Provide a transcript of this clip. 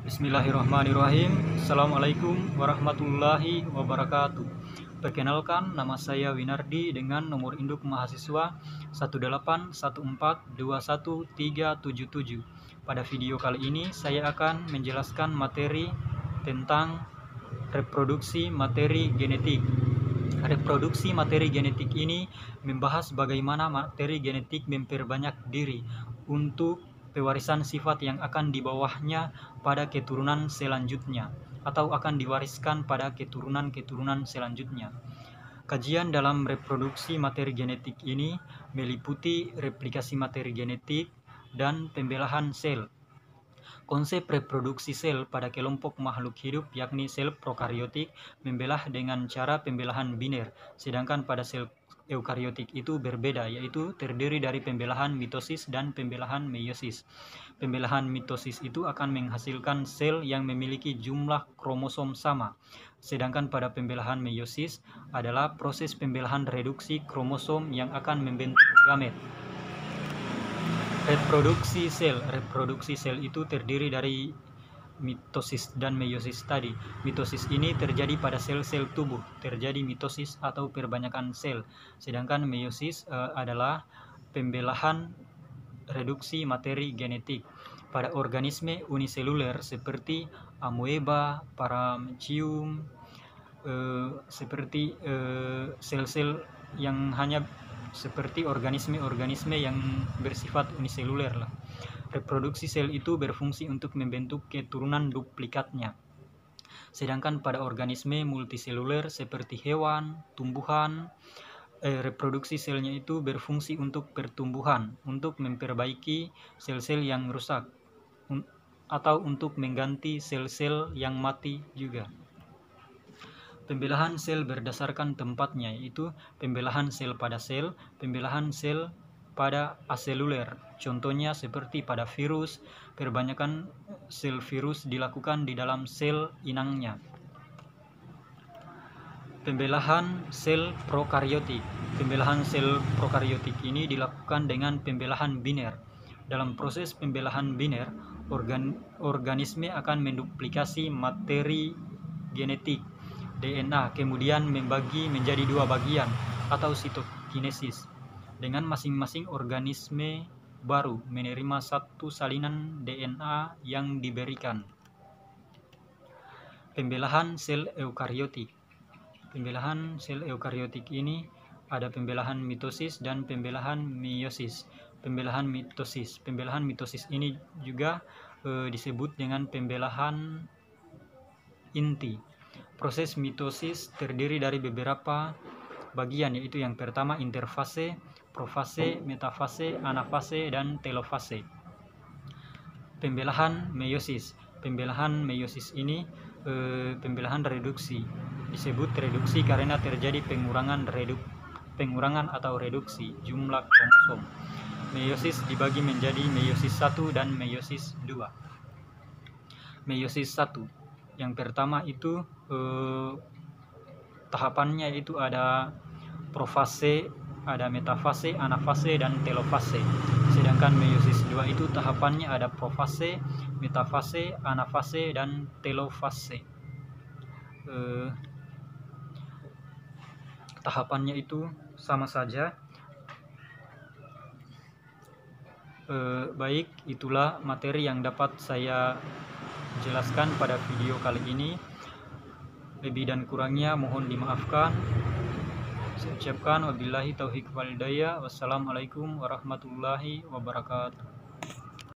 Bismillahirrahmanirrahim. Assalamualaikum warahmatullahi wabarakatuh. Perkenalkan, nama saya Winardi dengan nomor induk mahasiswa 181421377. Pada video kali ini saya akan menjelaskan materi tentang reproduksi materi genetik. Reproduksi materi genetik ini membahas bagaimana materi genetik memperbanyak diri untuk pewarisan sifat yang akan dibawahnya pada keturunan selanjutnya atau akan diwariskan pada keturunan-keturunan selanjutnya. Kajian dalam reproduksi materi genetik ini meliputi replikasi materi genetik dan pembelahan sel. Konsep reproduksi sel pada kelompok makhluk hidup yakni sel prokariotik membelah dengan cara pembelahan biner, sedangkan pada sel eukariotik itu berbeda, yaitu terdiri dari pembelahan mitosis dan pembelahan meiosis. Pembelahan mitosis itu akan menghasilkan sel yang memiliki jumlah kromosom sama, sedangkan pada pembelahan meiosis adalah proses pembelahan reduksi kromosom yang akan membentuk gamet. Reproduksi sel itu terdiri dari mitosis dan meiosis tadi. Mitosis ini terjadi pada sel-sel tubuh, terjadi mitosis atau perbanyakan sel. Sedangkan meiosis adalah pembelahan reduksi materi genetik pada organisme uniseluler seperti amoeba, paramecium, seperti sel-sel yang hanya seperti organisme-organisme yang bersifat uniseluler lah. Reproduksi sel itu berfungsi untuk membentuk keturunan duplikatnya. Sedangkan pada organisme multiseluler seperti hewan, tumbuhan, reproduksi selnya itu berfungsi untuk pertumbuhan, untuk memperbaiki sel-sel yang rusak, atau untuk mengganti sel-sel yang mati juga. Pembelahan sel berdasarkan tempatnya, yaitu pembelahan sel pada sel, pembelahan sel pada aseluler. Contohnya seperti pada virus, perbanyakan sel virus dilakukan di dalam sel inangnya. Pembelahan sel prokariotik. Pembelahan sel prokariotik ini dilakukan dengan pembelahan biner. Dalam proses pembelahan biner, organisme akan menduplikasi materi genetik DNA, kemudian membagi menjadi dua bagian atau sitokinesis, dengan masing-masing organisme baru menerima satu salinan DNA yang diberikan. Pembelahan sel eukariotik. Pembelahan sel eukariotik ini ada pembelahan mitosis dan pembelahan meiosis. Pembelahan mitosis ini juga disebut dengan pembelahan inti. Proses mitosis terdiri dari beberapa bagian, yaitu yang pertama interfase, profase, metafase, anafase, dan telofase. Pembelahan meiosis. Pembelahan meiosis ini pembelahan reduksi. Disebut reduksi karena terjadi pengurangan atau reduksi jumlah kromosom. Meiosis dibagi menjadi meiosis 1 dan meiosis 2. Meiosis 1. Yang pertama itu tahapannya itu ada profase, ada metafase, anafase, dan telofase. Sedangkan meiosis 2 itu tahapannya ada profase, metafase, anafase, dan telofase. Tahapannya itu sama saja. Baik, itulah materi yang dapat saya jelaskan pada video kali ini. Lebih dan kurangnya mohon dimaafkan. Saya ucapkan wabillahi taufiq wal hidayah. Wassalamualaikum warahmatullahi wabarakatuh.